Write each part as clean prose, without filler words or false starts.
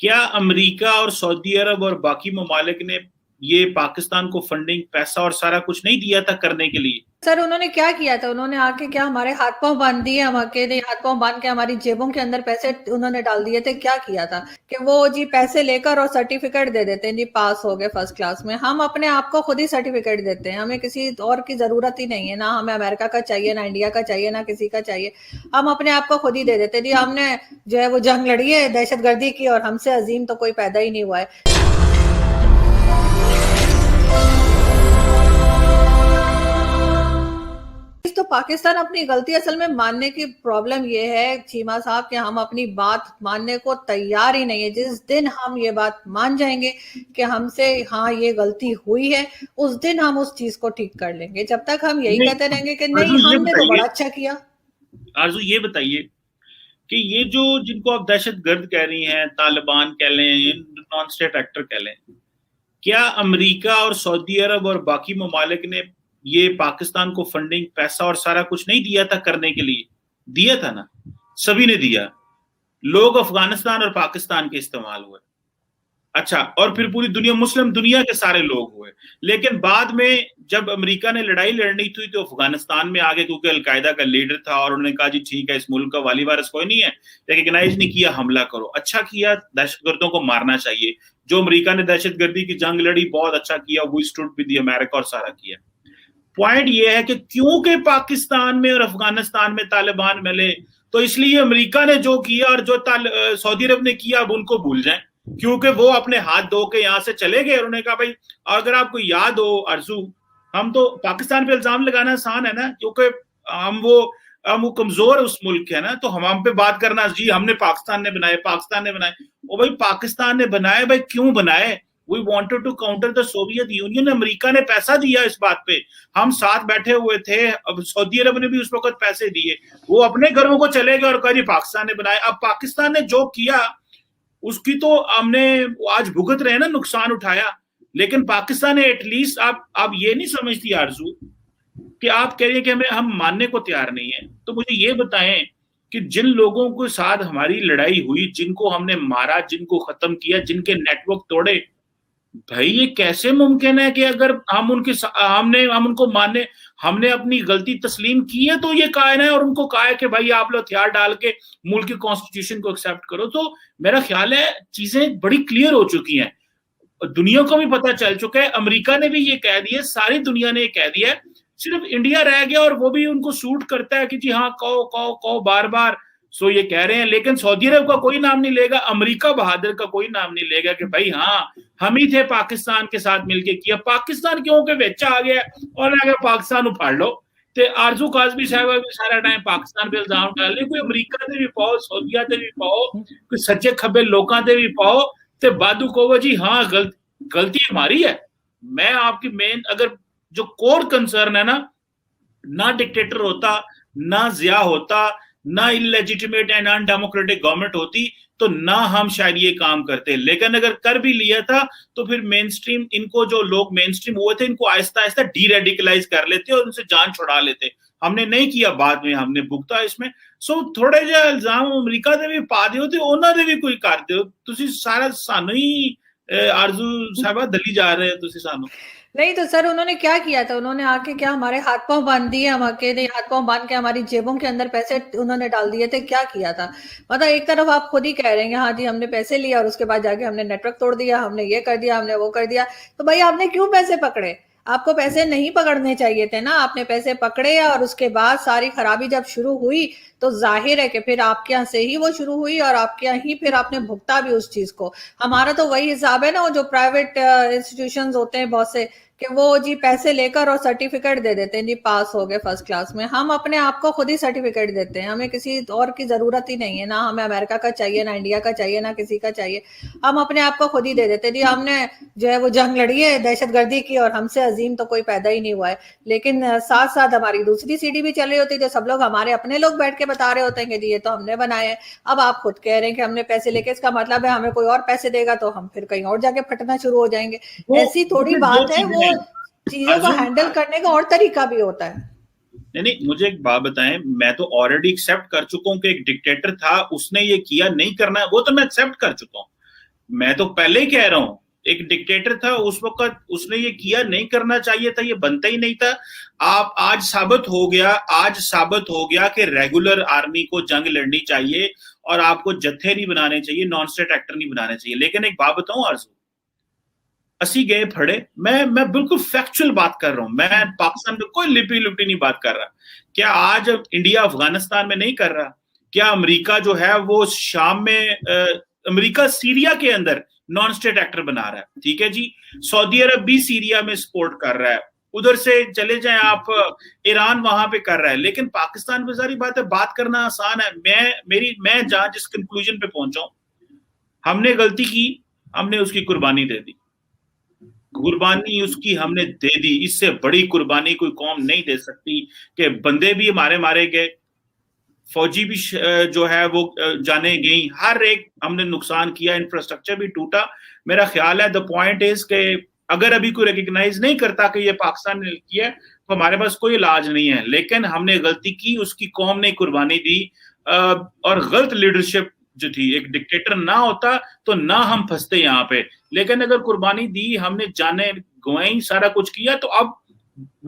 क्या अमेरिका और सऊदी अरब और बाकी ममालिक ने ये पाकिस्तान को फंडिंग, पैसा और सारा कुछ नहीं दिया था करने के लिए? सर उन्होंने क्या किया था? उन्होंने आके क्या हमारे हाथ पांव बांध दिए? हम अकेले हाथ पांव बांध के हमारी जेबों के अंदर पैसे उन्होंने डाल दिए थे? क्या किया था कि वो जी पैसे लेकर और सर्टिफिकेट दे देते हैं, जी पास हो गए फर्स्ट क्लास में। हम अपने आप को खुद ही सर्टिफिकेट देते हैं, हमें किसी और की जरूरत ही नहीं है। ना हमें अमेरिका का चाहिए, ना इंडिया का चाहिए, ना किसी का चाहिए। हम अपने आप को खुद ही दे देते हैं। जी हमने जो है वो जंग लड़ी है दहशतगर्दी की, और हमसे अजीम तो कोई पैदा ही नहीं हुआ है। तो पाकिस्तान अपनी गलती असल में मानने की प्रॉब्लम ये है चीमा साहब कि हम अपनी बात मानने को तैयार ही नहीं है। जिस दिन हम ये बात मान जाएंगे कि हमसे हाँ ये गलती हुई है, उस दिन हम उस चीज को ठीक कर लेंगे। जब तक हम यही नहीं, कहते रहेंगे कि नहीं आरजू ये हमने तो बताइए, बड़ा अच्छा किया। आरजू ये बताइए कि ये जो जिनको आप दहशतगर्द कह रही हैं, तालिबान कह लें, नॉन स्टेट एक्टर कह लें, क्या अमेरिका और सऊदी अरब और बाकी ममालिक ने ये पाकिस्तान को फंडिंग, पैसा और सारा कुछ नहीं दिया था करने के लिए? दिया था ना, सभी ने दिया। लोग अफगानिस्तान और पाकिस्तान के इस्तेमाल हुए। अच्छा, और फिर पूरी दुनिया, मुस्लिम दुनिया के सारे लोग हुए। लेकिन बाद में जब अमेरिका ने लड़ाई लड़नी थी तो अफगानिस्तान में आगे, क्योंकि अलकायदा का लीडर था और उन्होंने कहा जी ठीक है, इस मुल्क का वाली वारिस कोई नहीं है, रिकग्नाइज नहीं किया, हमला करो। अच्छा किया, दहशतगर्दों को मारना चाहिए। जो अमेरिका ने दहशतगर्दी की जंग लड़ी, बहुत अच्छा किया, we stood with the America और सारा किया। पॉइंट ये है कि क्योंकि पाकिस्तान में और अफगानिस्तान में तालिबान मिले, तो इसलिए अमेरिका ने जो किया और जो सऊदी अरब ने किया, अब उनको भूल जाएं, क्योंकि वो अपने हाथ धो के यहां से चले गए। उन्होंने कहा भाई, अगर आपको याद हो अर्जू, हम तो पाकिस्तान पे इल्जाम लगाना आसान है ना, क्योंकि हम वो कमजोर उस मुल्क है ना, तो हम पे बात करना जी हमने पाकिस्तान ने बनाए, पाकिस्तान ने बनाए। ओ भाई, पाकिस्तान ने बनाए, भाई क्यों बनाए? We wanted to counter the Soviet Union. America ने पैसा दिया इस बात पे, हम साथ बैठे हुए थे। अब सऊदी अरब ने भी उस वक्त पैसे दिए, वो अपने घरों को चले गए और कहा जी पाकिस्तान ने बनाए। अब पाकिस्तान ने जो किया उसकी तो हमने आज भुगत रहे हैं ना, नुकसान उठाया। लेकिन पाकिस्तान ने एटलीस्ट, आप ये नहीं समझती आरजू कि आप कह रही हैं कि हम मानने को तैयार नहीं है, तो मुझे ये बताएं कि जिन लोगों के साथ हमारी लड़ाई हुई, जिनको हमने मारा, जिनको खत्म किया, जिनके नेटवर्क तोड़े, भाई ये कैसे मुमकिन है कि अगर हम उनको माने, हमने अपनी गलती तस्लीम की है तो ये कहा है और उनको कहा है कि भाई आप लोग हथियार डाल के मुल्क की कॉन्स्टिट्यूशन को एक्सेप्ट करो। तो मेरा ख्याल है चीजें बड़ी क्लियर हो चुकी हैं, दुनिया को भी पता चल चुका है, अमेरिका ने भी ये कह दिया, सारी दुनिया ने ये कह दिया है। सिर्फ इंडिया रह गया और वो भी उनको सूट करता है कि जी हाँ कहो कहो कहो बार बार, सो ये कह रहे हैं। लेकिन सऊदी अरब का कोई नाम नहीं लेगा, अमेरिका बहादुर का कोई नाम नहीं लेगा कि भाई हाँ हम ही थे पाकिस्तान के साथ मिलके किया। पाकिस्तान क्यों के बेचा आ गया और अगर पाकिस्तान उफाड़ लो, ते आरजू काजमी साहब भी सारा टाइम पाकिस्तान पे इल्जाम डाल रहे, कोई अमेरिका ते भी पाओ, सऊदिया ते भी पाओ, कोई सच्चे खब्बे लोगों ते भी पाओ, ते बादू कहो जी हाँ गलती हमारी है। मैं आपकी मेन, अगर जो कोर कंसर्न है ना डिक्टेटर होता, ना जिया होता, ना इलेजिटिमेट एंड अनडेमोक्रेटिक गवर्नमेंट होती, तो ना हम शायद ये काम करते। लेकिन अगर कर भी लिया था तो फिर मेन स्ट्रीम, इनको जो लोग मेन स्ट्रीम हुए थे, इनको आहिस्ता आहिस्ता डी रेडिकलाइज कर लेते और उनसे जान छुड़ा लेते। हमने नहीं किया, बाद में हमने भुगता इसमें। सो थोड़े जो इल्जाम अमेरिका दे भी पा दियो ते ਉਹਨਾਂ ਦੇ ਵੀ ਕੋਈ ਕਰ ਦਿਓ ਤੁਸੀਂ, सारा सानू ही आरजू साहबा दली जा रहे हैं तुसी सानू। नहीं तो सर उन्होंने क्या किया था? उन्होंने आके क्या हमारे हाथ पांव बांध दिए? हम अकेले हाथ पांव बांध के हमारी जेबों के अंदर पैसे उन्होंने डाल दिए थे? क्या किया था? मतलब एक तरफ आप खुद ही कह रहे हैं हाँ जी हमने पैसे लिया और उसके बाद जाके हमने नेटवर्क तोड़ दिया, हमने ये कर दिया, हमने वो कर दिया। तो भाई आपने क्यों पैसे पकड़े? आपको पैसे नहीं पकड़ने चाहिए थे ना, आपने पैसे पकड़े और उसके बाद सारी खराबी जब शुरू हुई तो जाहिर है कि फिर आपके यहाँ से ही वो शुरू हुई और आपके यहाँ ही फिर आपने भुगता भी उस चीज को। हमारा तो वही हिसाब है ना, वो जो प्राइवेट इंस्टीट्यूशंस होते हैं बहुत से, कि वो जी पैसे लेकर और सर्टिफिकेट दे देते हैं, जी पास हो गए फर्स्ट क्लास में। हम अपने आप को खुद ही सर्टिफिकेट देते हैं, हमें किसी और की जरूरत ही नहीं है। ना हमें अमेरिका का चाहिए, ना इंडिया का चाहिए, ना किसी का चाहिए। हम अपने आप को खुद ही दे देते हैं। जी हमने जो है वो जंग लड़ी है दहशतगर्दी की, और हमसे अजीम तो कोई पैदा ही नहीं हुआ है। लेकिन साथ साथ हमारी दूसरी सीढ़ी भी चल रही होती है, जो सब लोग हमारे अपने लोग बैठ के बता रहे होते हैं कि जी ये तो हमने बनाए हैं। अब आप खुद कह रहे हैं कि हमने पैसे लेके, इसका मतलब है हमें कोई और पैसे देगा तो हम फिर कहीं और जाके फटना शुरू हो जाएंगे। वो ऐसी थोड़ी मुझे दो बात है, चीजें वो हैं चीजों को आरजू। हैंडल करने का और तरीका भी होता है। नहीं नहीं, मुझे एक बात बताएं, मैं तो ऑलरेडी एक्सेप्ट कर चुका हूं कि एक डिक्टेटर था, उसने ये किया, नहीं करना है वो तो मैं एक्सेप्ट कर चुका हूं। मैं तो पहले ही कह रहा हूं, एक डिक्टेटर था उस वक्त, उसने ये किया, नहीं करना चाहिए था, ये बनता ही नहीं था। आप आज साबित हो गया कि रेगुलर आर्मी को जंग लड़नी चाहिए और आपको जत्थे नहीं बनाने चाहिए, नॉन स्टेट एक्टर नहीं बनाने चाहिए। लेकिन एक बात बताऊं आरजू, असी गए फड़े, मैं बिल्कुल फैक्चुअल बात कर रहा हूं, मैं पाकिस्तान में कोई लिपी लिपटी नहीं बात कर रहा। क्या आज इंडिया अफगानिस्तान में नहीं कर रहा? क्या अमेरिका जो है वो शाम में अमेरिका सीरिया के अंदर नॉन स्टेट एक्टर बना रहा है, ठीक है जी। सऊदी अरब भी सीरिया में सपोर्ट कर रहा है, उधर से चले जाएं आप, ईरान वहां पे कर रहा है। लेकिन पाकिस्तान में सारी बात है, बात करना आसान है। मैं जहां जिस कंक्लूजन पे पहुंचा हूं, हमने गलती की, हमने उसकी कुर्बानी दे दी, कुर्बानी उसकी हमने दे दी। इससे बड़ी कुर्बानी कोई कौम नहीं दे सकती कि बंदे भी हमारे मारे गए, फौजी भी जो है वो जाने गई, हर एक हमने नुकसान किया, इंफ्रास्ट्रक्चर भी टूटा। मेरा ख्याल है द पॉइंट इज के अगर अभी कोई रिकग्नाइज नहीं करता कि ये पाकिस्तान ने किया तो हमारे पास कोई इलाज नहीं है। लेकिन हमने गलती की, उसकी कौम ने कुर्बानी दी, और गलत लीडरशिप जो थी, एक डिक्टेटर ना होता तो ना हम फंसते यहाँ पे। लेकिन अगर कुर्बानी दी, हमने जाने गंवाई, सारा कुछ किया, तो अब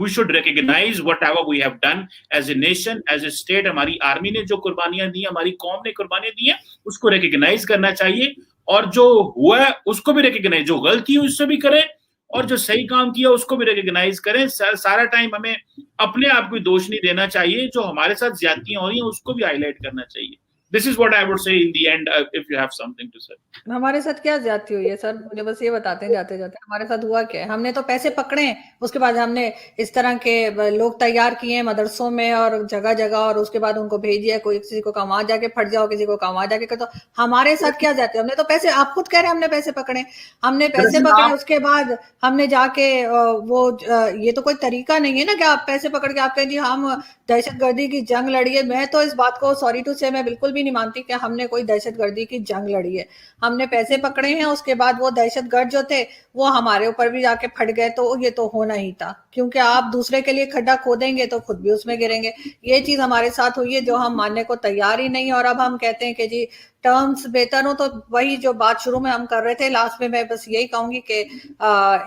we should recognize whatever we have done as a nation, as a state। हमारी आर्मी ने जो कुर्बानियां दी, हमारी कौम ने कुर्बानियां दी हैं, उसको रिकग्नाइज करना चाहिए। और जो हुआ है उसको भी रिकग्नाइज, जो गलती हुई उससे भी करें, और जो सही काम किया उसको भी रिकग्नाइज करें। सारा टाइम हमें अपने आप को दोष नहीं देना चाहिए, जो हमारे साथ ज्यादतियां हो रही हैं उसको भी हाईलाइट करना चाहिए। This is what I would say in the end, if you have something to say. हमारे साथ क्या ज्यादती हुई है सर, मुझे बस ये बताते हैं जाते जाते हमारे साथ हुआ क्या है। हमने तो पैसे पकड़े हैं, उसके बाद हमने इस तरह के लोग तैयार किए हैं मदरसों में और जगह जगह, और उसके बाद उनको भेज दिया, कोई किसी को कहा वहां जाके फट जाओ, किसी को कहा वहां जाके कर दो। हमारे साथ क्या जाते हैं, हमने तो पैसे, आप खुद कह रहे हैं हमने पैसे पकड़े, हमने पैसे पकड़े, उसके बाद हमने जाके वो ये तो कोई तरीका नहीं है ना कि आप पैसे पकड़ के आप कहें जी हम दहशतगर्दी की जंग लड़ी है। मैं तो इस बात को सॉरी टू से मैं बिल्कुल भी नहीं मानती कि हमने कोई दहशतगर्दी की जंग लड़ी है। हमने पैसे पकड़े हैं, उसके बाद वो दहशतगर्द जो थे वो हमारे ऊपर भी जाके फट गए, तो ये तो होना ही था, क्योंकि आप दूसरे के लिए खड्डा खोदेंगे तो खुद भी उसमें गिरेंगे। ये चीज हमारे साथ हुई है जो हम मानने को तैयार ही नहीं। और अब हम कहते हैं कि जी टर्म्स बेहतर हो, तो वही जो बात शुरू में हम कर रहे थे, लास्ट में मैं बस यही कहूंगी कि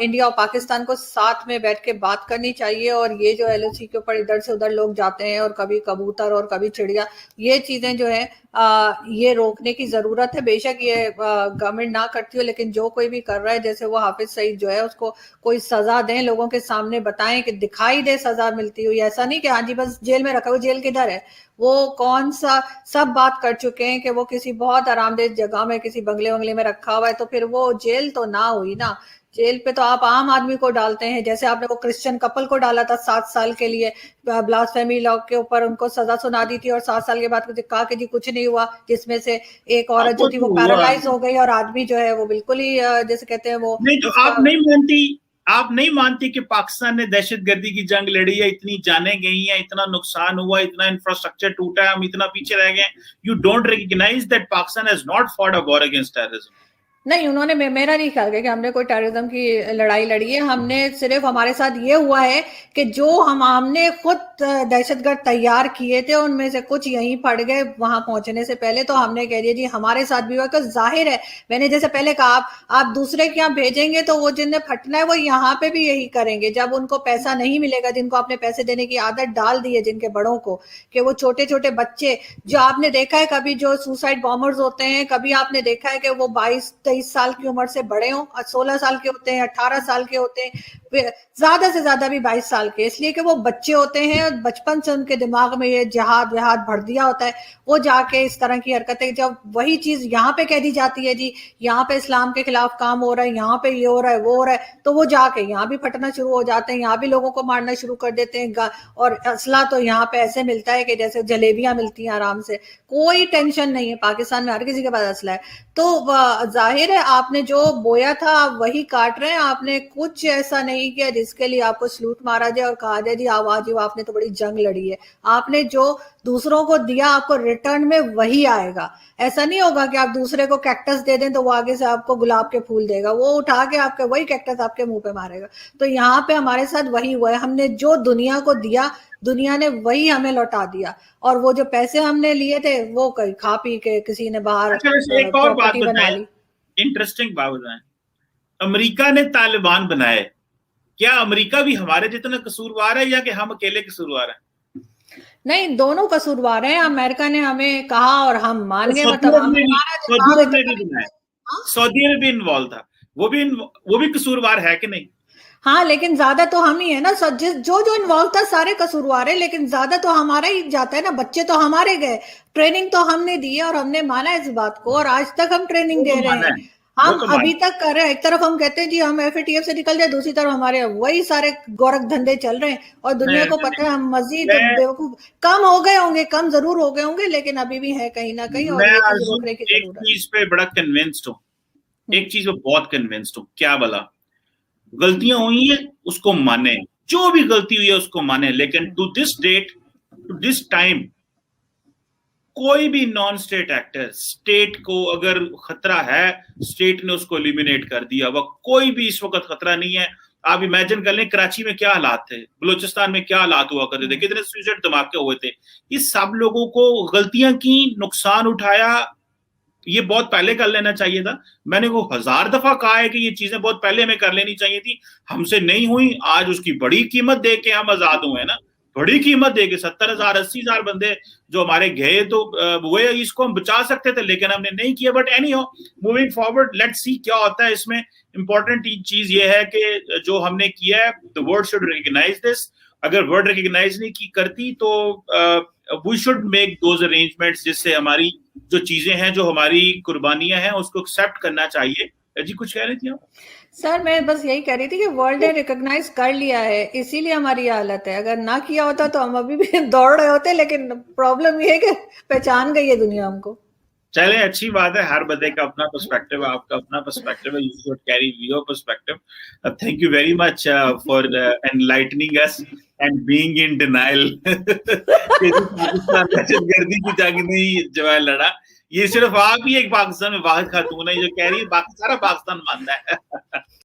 इंडिया और पाकिस्तान को साथ में बैठ के बात करनी चाहिए। और ये जो एलओसी के ऊपर इधर से उधर लोग जाते हैं, और कभी कबूतर और कभी चिड़िया, ये चीजें जो है ये रोकने की जरूरत है। बेशक ये गवर्नमेंट ना करती हो, लेकिन जो कोई भी कर रहा है, जैसे वो हाफिज सईद जो है, उसको कोई सजा दें, लोगों के सामने बताएं कि दिखाई दे सजा मिलती हुई। ऐसा नहीं कि हाँ जी बस जेल में रखा, वो जेल किधर है, वो कौन सा, सब बात कर चुके हैं कि वो किसी बहुत आरामदेह जगह में किसी बंगले वंगले में रखा हुआ है, तो फिर वो जेल तो ना हुई ना। जेल पे तो आप आम आदमी को डालते हैं, जैसे आपने वो क्रिश्चियन कपल को डाला था 7 साल के लिए ब्लास्फेमी लॉ के ऊपर, उनको सजा सुना दी थी और 7 साल के बाद कहा कि जी कुछ नहीं हुआ, जिसमें से एक औरत जो थी वो पैरालाइज हो गई और आदमी जो है वो बिल्कुल ही जैसे कहते हैं वो नहीं। तो आप नहीं मानती कि पाकिस्तान ने दहशतगर्दी की जंग लड़ी है, इतनी जाने गई हैं, इतना नुकसान हुआ, इतना इंफ्रास्ट्रक्चर टूटा है, हम इतना पीछे रह गए। You don't recognise that Pakistan has not fought a war against terrorism. नहीं, उन्होंने मेरा नहीं ख्याल कि हमने कोई टेररिज्म की लड़ाई लड़ी है। हमने सिर्फ, हमारे साथ ये हुआ है कि जो हमने खुद दहशतगर्द तैयार किए थे उनमें से कुछ यहीं पड़ गए वहां पहुंचने से पहले, तो हमने कह दिया जी हमारे साथ भी हुआ। तो जाहिर है, मैंने जैसे पहले कहा, आप दूसरे के यहाँ भेजेंगे तो वो जिन्हें फटना है वो यहाँ पे भी यही करेंगे। जब उनको पैसा नहीं मिलेगा, जिनको आपने पैसे देने की आदत डाल दी है जिनके बड़ों को, कि वो छोटे छोटे बच्चे जो आपने देखा है कभी जो सुसाइड बॉम्बर्स होते हैं, कभी आपने देखा है कि वो 22-23 साल की उम्र से बड़े हों, 16 साल के होते हैं, 18 साल के होते हैं, ज्यादा से ज्यादा भी 22 साल के, इसलिए कि वो बच्चे होते हैं, बचपन से उनके दिमाग में ये जिहाद विहाद भर दिया होता है। वो जाके इस तरह की हरकतें, जब वही चीज यहाँ पे कह दी जाती है जी यहाँ पे इस्लाम के खिलाफ काम हो रहा है, यहाँ पे ये हो रहा है वो हो रहा है, तो वो जाके यहाँ भी फटना शुरू हो जाते हैं, यहाँ भी लोगों को मारना शुरू कर देते हैं। और असला तो यहाँ पे ऐसे मिलता है कि जैसे जलेबियां मिलती हैं आराम से, कोई टेंशन नहीं है। पाकिस्तान में हर किसी के पास असला है। तो जाहिर है आपने जो बोया था आप वही काट रहे हैं। आपने कुछ ऐसा नहीं किया जिसके लिए आपको सलूट मारा जाए और कहा जाए जी आवाज आपने तो बड़ी जंग लड़ी है। आपने जो दूसरों को दिया आपको रिटर्न में वही आएगा। ऐसा नहीं होगा कि आप दूसरे को कैक्टस दे दें तो वो आगे से आपको गुलाब के फूल देगा, वो उठा के आपके वही कैक्टस आपके मुंह पे मारेगा। तो यहाँ पे हमारे साथ वही हुआ है, हमने जो दुनिया को दिया दुनिया ने वही हमें लौटा दिया, और वो जो पैसे हमने लिए थे वो कहीं खा पी के किसी ने बाहर अच्छा, वैसे एक और बात प्रॉपर्टी बना बताएं, ली। इंटरेस्टिंग बात बताएं, अमेरिका ने तालिबान बनाए, क्या अमेरिका भी हमारे जितना कसूरवार है या कि हम अकेले कसूरवार हैं? नहीं, दोनों कसूरवार हैं। अमेरिका ने हमें कहा और हम मान गए, सऊदी मतलब अरब हमने ने भी माना सऊदी जवाब अरब ने इतना भी भी बनाए, हाँ? सऊदी अरब भी इन्वॉल्व था, वो भी कसूरवार है कि नहीं? हाँ, लेकिन ज्यादा तो हम ही है ना, जो जो इन्वॉल्व था सारे कसूरवार है, लेकिन ज्यादा तो हमारा ही जाता है ना। बच्चे तो हमारे गए, ट्रेनिंग तो हमने दी है और हमने माना इस बात को, और आज तक हम ट्रेनिंग वो दे तो रहे माना हैं। है, वो हम तो अभी माना तक कर रहे हैं। एक तरफ हम कहते हैं जी हम एफएटीएफ से निकल जाए, दूसरी तरफ हमारे वही सारे गोरख धंधे चल रहे हैं, और है। दुनिया को नहीं, पता है हम मजीद मैं बेवकूफ कम हो गए होंगे, कम जरूर हो गए होंगे, लेकिन अभी भी है कहीं ना कहीं, और मैं ये चीज आरज़ू रोकने की एक जरूरत चीज पे बड़ा कन्विंस्ड हूँ, है। एक चीज पे बहुत कन्विंस्ड हूँ, क्या भला, गलतियां हुई है उसको माने, जो भी गलती हुई है उसको माने, लेकिन to this date, to this time, कोई भी नॉन स्टेट एक्टर, स्टेट को अगर खतरा है, स्टेट ने उसको एलिमिनेट कर दिया, वह कोई भी इस वक्त खतरा नहीं है। आप इमेजिन कर लें कराची में क्या हालात थे, बलूचिस्तान में क्या हालात हुआ करते थे, कितने सुसाइड धमाके हुए थे। ये सब लोगों को गलतियां की, नुकसान उठाया, ये बहुत पहले कर लेना चाहिए था। मैंने वो 1000 दफा कहा है कि ये चीजें बहुत पहले हमें कर लेनी चाहिए थी, हमसे नहीं हुई। आज उसकी बड़ी कीमत दे के हम आजाद हुए ना, बड़ी कीमत दे के 70,000 80,000 बंदे जो हमारे गए, तो वो इसको हम बचा सकते थे, लेकिन हमने नहीं किया। बट एनी हो, मूविंग फॉरवर्ड, लेट्स सी क्या होता है इसमें। इंपॉर्टेंट चीज ये है कि जो हमने किया है, the world should recognise this. अगर वर्ल्ड रिकॉग्नाइज नहीं की करती तो we should make those arrangements, जिससे हमारी जो चीजें हैं, जो हमारी कुर्बानियां हैं, उसको एक्सेप्ट करना चाहिए। जी कुछ कह रही थी आप? सर मैं बस यही कह रही थी कि वर्ल्ड ने रिकॉग्नाइज कर लिया है, इसीलिए हमारी हालत है। अगर ना किया होता तो हम अभी भी दौड़ रहे होते, लेकिन प्रॉब्लम ये है कि पहचान गई है दुनिया हमको। चले, अच्छी बात है, हर बंदे का अपना पर्सपेक्टिव है, आपका अपना पर्सपेक्टिव है, you should carry your perspective. Thank you very much for enlightening us and being in denial Pakistan दहशतगर्दी की जंग नहीं जो है लड़ा, ये सिर्फ आप ही एक पाकिस्तान में वाहिद खातून है जो कह रही है, बाकी सारा पाकिस्तान मानता है।